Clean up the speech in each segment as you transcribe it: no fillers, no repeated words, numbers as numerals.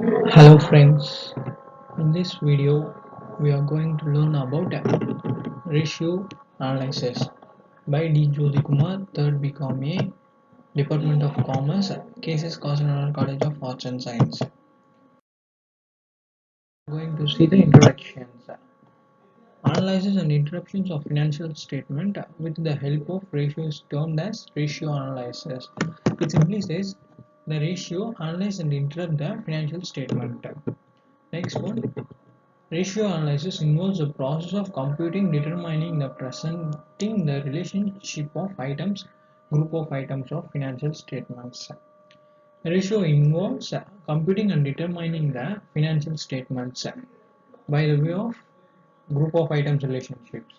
Hello friends, in this video we are going to learn about ratio analysis by D. Jothikumar, 3rd BCom, Department of Commerce, Cases Cost College of Arts and Science. We are going to see the introductions. Analysis and interruptions of financial statement with the help of ratio is termed as ratio analysis. It simply says the ratio analyze and interrupt the financial statement. Next one. Ratio analysis involves the process of computing, determining the presenting the relationship of items, group of items of financial statements. Ratio involves computing and determining the financial statements by the way of group of items relationships.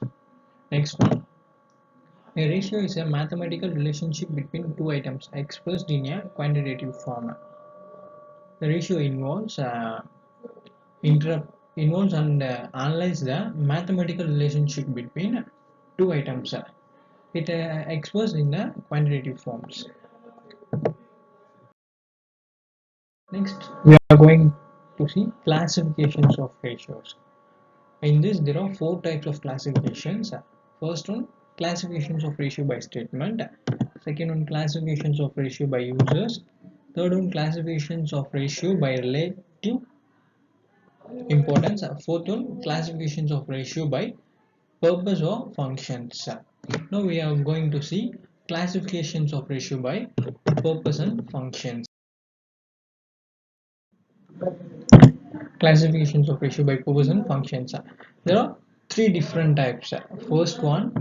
Next one. A ratio is a mathematical relationship between two items expressed in a quantitative form. The ratio involves and analyze the mathematical relationship between two items. It expressed in the quantitative forms. Next, we are going to see classifications of ratios. In this, there are four types of classifications. First one, classifications of ratio by statement. Second one, classifications of ratio by users. Third one, classifications of ratio by relative importance. Fourth one, classifications of ratio by purpose or functions. Now we are going to see classifications of ratio by purpose and functions. Classifications of ratio by purpose and functions. There are three different types. First one,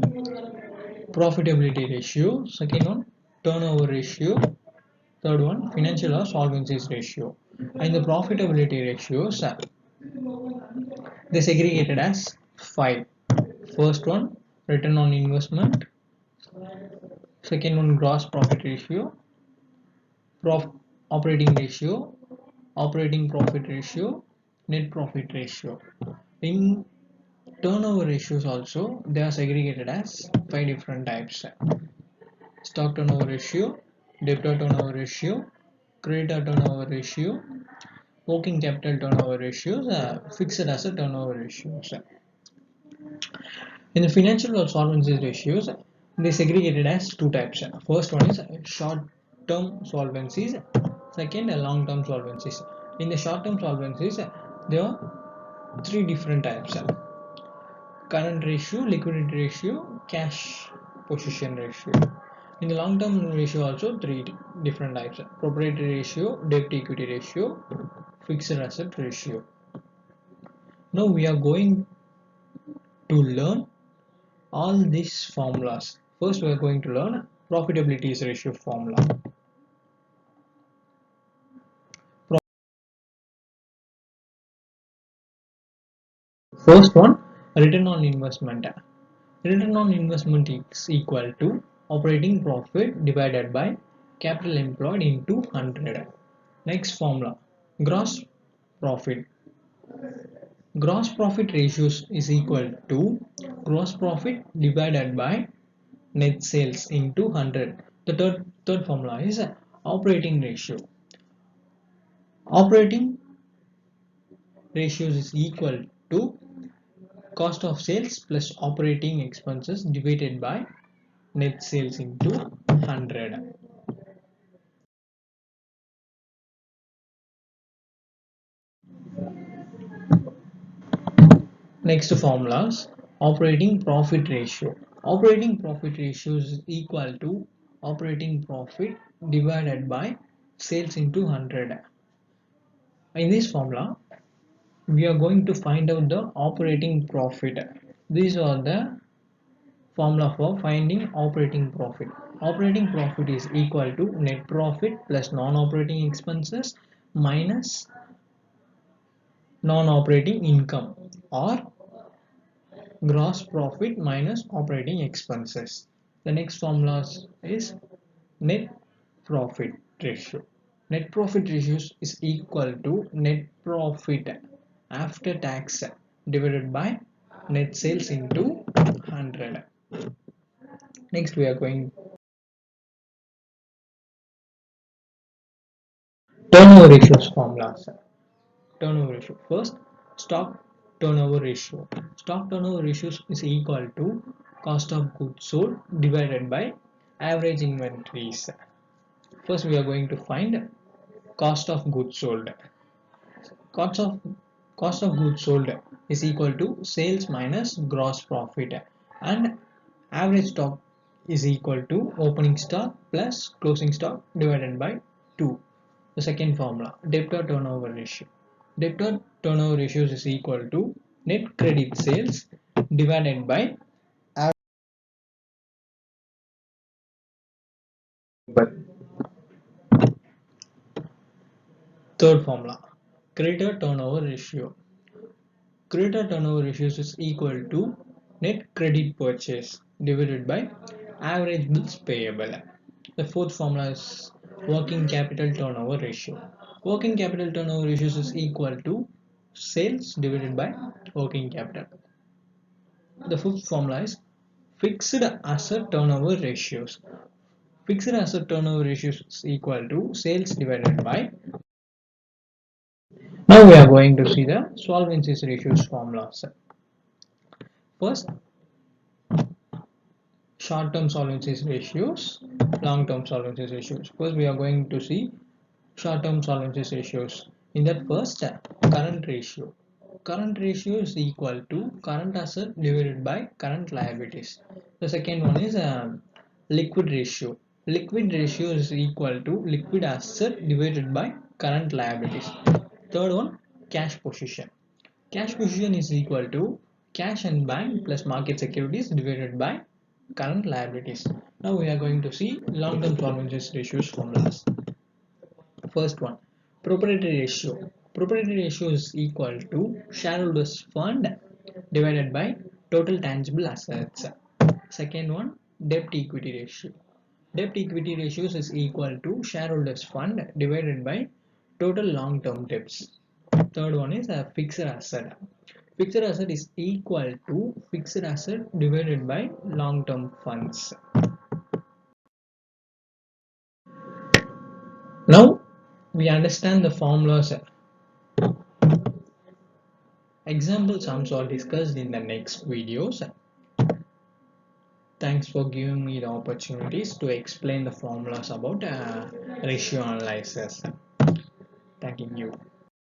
profitability ratio. Second one, turnover ratio. Third one, financial or solvency ratio. And the profitability ratios, they segregated as five. First one, return on investment. Second one, gross profit ratio. Operating ratio, operating profit ratio, net profit ratio. In turnover ratios also, they are segregated as five different types. Stock turnover ratio, debtor turnover ratio, creditor turnover ratio, working capital turnover ratios, fixed asset turnover ratios. In the financial or solvency ratios, they segregated as two types. First one is short-term solvencies, second long-term solvencies. In the short-term solvencies, there are three different types: current ratio, liquidity ratio, cash position ratio. In the long-term ratio, also three different types: proprietary ratio, debt equity ratio, fixed asset ratio. Now we are going to learn all these formulas. First, we are going to learn profitability ratio formula. First one, return on investment. Return on investment is equal to operating profit divided by capital employed into 100. Next formula, gross profit. Gross profit ratios is equal to gross profit divided by net sales into 100. The third formula is operating ratio. Operating ratios is equal to cost of sales plus operating expenses divided by net sales into 100. Next formulas, operating profit ratio. Operating profit ratio is equal to operating profit divided by sales into 100. In this formula, we are going to find out the operating profit. These are the formula for finding operating profit. Operating profit is equal to net profit plus non-operating expenses minus non-operating income, or gross profit minus operating expenses. The next formula is net profit ratio. Net profit ratio is equal to net profit after tax divided by net sales into 100. Next, we are going turnover ratios formulas. turnover ratio. First, stock turnover ratio. Stock turnover ratio is equal to cost of goods sold divided by average inventories. First, we are going to find cost of goods sold. Cost of cost of goods sold is equal to sales minus gross profit, and average stock is equal to opening stock plus closing stock divided by 2. The second formula, debtor turnover ratio. Debtor turnover ratio is equal to net credit sales divided by average. Third formula, creditor turnover ratio. Creditor turnover ratio is equal to net credit purchase divided by average bills payable. The fourth formula is working capital turnover ratio. Working capital turnover ratio is equal to sales divided by working capital. The fifth formula is fixed asset turnover ratios. Fixed asset turnover ratios is equal to sales divided by. Now we are going to see the solvency ratios formulas. First, short-term solvency ratios, long-term solvency ratios. First, we are going to see short-term solvency ratios. In that first, current ratio. Current ratio is equal to current asset divided by current liabilities. The second one is liquid ratio. Liquid ratio is equal to liquid asset divided by current liabilities. Third one, cash position. Cash position is equal to cash and bank plus market securities divided by current liabilities. Now we are going to see long-term solvency ratios formulas. First one, proprietary ratio. Proprietary ratio is equal to shareholders fund divided by total tangible assets. Second one, debt equity ratio. Debt equity ratios is equal to shareholders fund divided by total long-term debts. Third one is a fixed asset. Fixed asset is equal to fixed asset divided by long-term funds. Now we understand the formulas. Example sums are discussed in the next videos. Thanks for giving me the opportunities to explain the formulas about ratio analysis. Thank you.